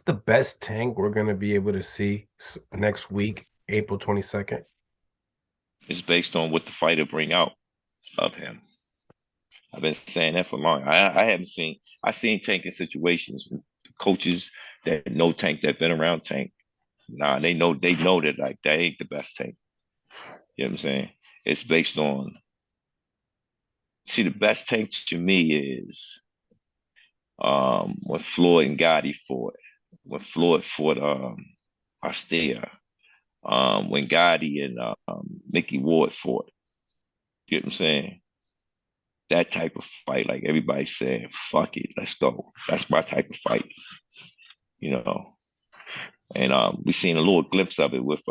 the best Tank we're gonna be able to see next week, April 22nd? It's based on what the fighter bring out of him. I've been saying that for long. I haven't seen. I seen Tank in situations, coaches that know Tank, that been around Tank. Nah, they know that like that ain't the best Tank. You know what I'm saying? It's based on. See, the best Tank to me is when Floyd and Gotti fought. When Floyd fought Arcia. When Gotti and Mickey Ward fought. You know what I'm saying? That type of fight, like everybody said, fuck it, let's go. That's my type of fight, you know. And we seen a little glimpse of it with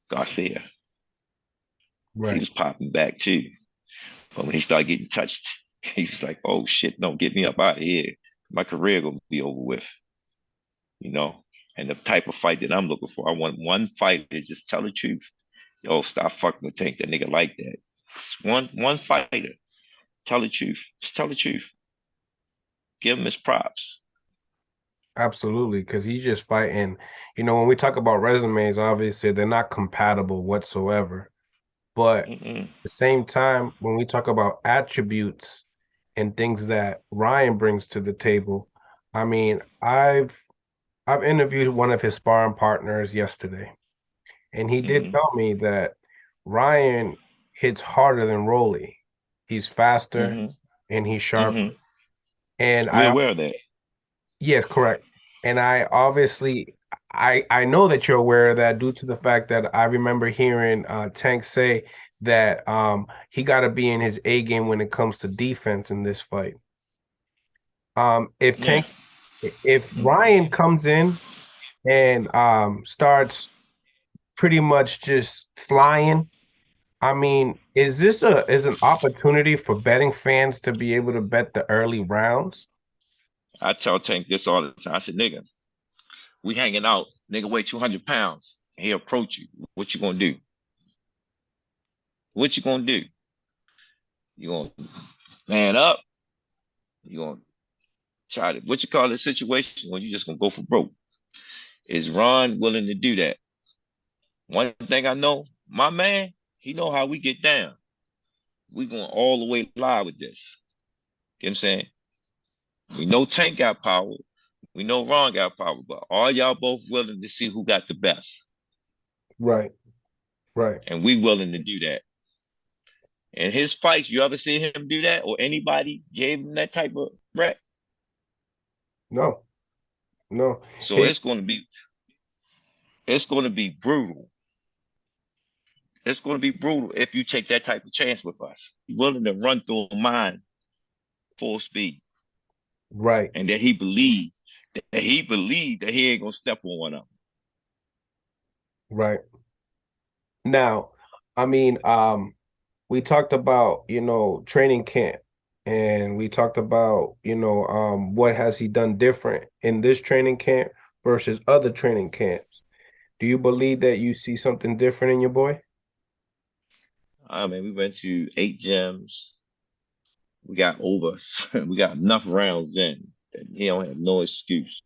Garcia. He Right. was popping back too. But when he started getting touched, he was like, oh shit, no, get me up out of here. My career gonna be over with, you know. And the type of fight that I'm looking for, I want one fight that just tell the truth. Yo, stop fucking with Tank. That nigga like that. It's one fighter. Tell the truth. Just tell the truth. Give him his props. Absolutely, because he's just fighting. When we talk about resumes, obviously they're not compatible whatsoever. But at Mm-mm. the same time, when we talk about attributes and things that Ryan brings to the table, I mean, I've interviewed one of his sparring partners yesterday, and he did Mm-hmm. tell me that Ryan hits harder than Rolly. He's faster Mm-hmm. and he's sharper. Mm-hmm. And We I aware of that. Yes, correct. And I obviously I know that you're aware of that due to the fact that I remember hearing Tank say that he got to be in his A game when it comes to defense in this fight. If Yeah. Tank if Ryan comes in and starts pretty much just flying, I mean, is an opportunity for betting fans to be able to bet the early rounds? I tell Tank this all the time. I said, nigga, we hanging out. Nigga weigh 200 pounds. And he approach you. What you gonna do? What you gonna do? You gonna man up? You gonna try to what you call this situation when you just gonna go for broke? Is Ron willing to do that? One thing I know, my man, he know how we get down. We going all the way live with this. You know what I'm saying? We know Tank got power. We know Ron got power, but are y'all both willing to see who got the best? Right, right. And we willing to do that. In his fights, you ever see him do that, or anybody gave him that type of threat? No, no. So Hey, it's going to be brutal. It's going to be brutal if you take that type of chance with us. You're willing to run through a mine full speed, right. and that he ain't gonna step on one of them. Right. Now, I mean, we talked about, training camp and we talked about, what has he done different in this training camp versus other training camps. Do you believe that you see something different in your boy? I mean, we went to 8 gyms. We got over. We got enough rounds in that he don't have no excuse,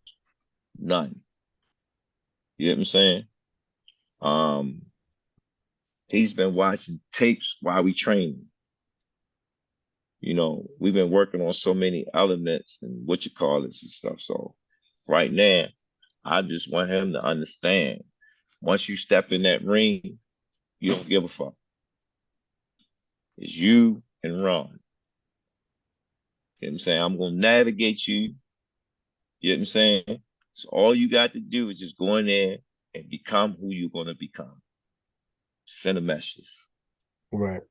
none. You know what I'm saying? Um, he's been watching tapes while we train. We've been working on so many elements and what you call this and stuff. So right now, I just want him to understand. Once you step in that ring, you don't give a fuck. It's you and Ron. You know what I'm saying? I'm gonna navigate you. You know what I'm saying? So all you got to do is just go in there and become who you're gonna become. Send a message. Right.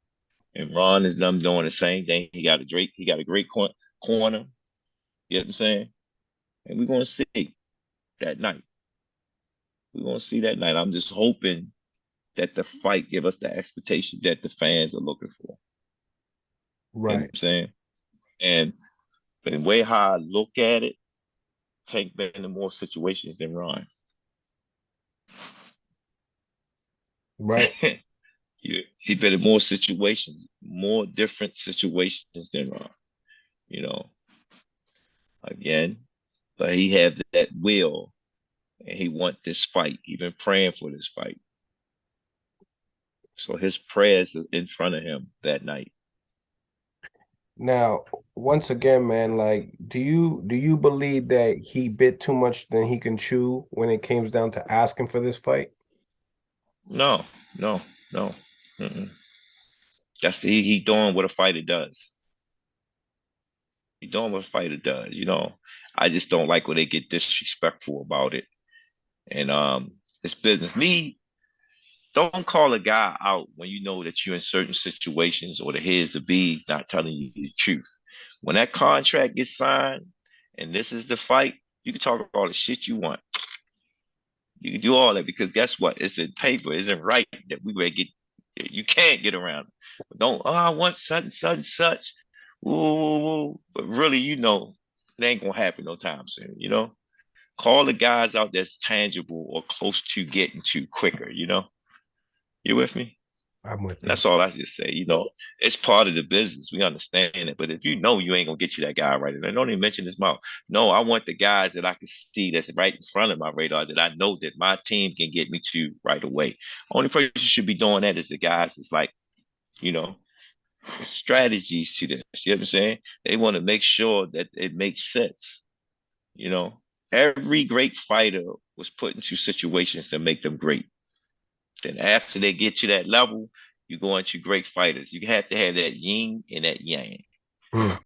And Ron is them doing the same thing. He got a great corner. You know what I'm saying? And we're gonna see that night. We're gonna see that night. I'm just hoping that the fight give us the expectation that the fans are looking for. You know what Right. I'm saying? And the way how I look at it, Tank been in more situations than Ron. Right. He been in more situations, more different situations than Ron. You know, again. but he had that will, and he want this fight. He been praying for this fight, so his prayers are in front of him that night. Now, once again, man, like, do you believe that he bit too much than he can chew when it comes down to asking for this fight? No, no, no. Mm-mm. That's he doing what a fighter does. He doing what a fighter does. I just don't like when they get disrespectful about it. And it's business. Me, don't call a guy out when you know that you're in certain situations or the heads to be not telling you the truth. When that contract gets signed and this is the fight, you can talk all the shit you want. You can do all that because guess what? It's in paper. It's in writing that we will get. You can't get around it. Don't. Oh, I want such and such and such. Ooh, but really, it ain't gonna happen no time soon. Call the guys out that's tangible or close to getting to quicker. You with me? I'm with And you. that's all I just say. It's part of the business. We understand it. But if you know you ain't gonna get you that guy right, and don't even mention his mouth. No, I want the guys that I can see that's right in front of my radar that I know that my team can get me to right away. Only person should be doing that is the guys that's like, you know, strategies to this. You know what I'm saying? They want to make sure that it makes sense. You know, every great fighter was put into situations to make them great. Then after they get to that level, you go into great fighters. You have to have that yin and that yang. Mm.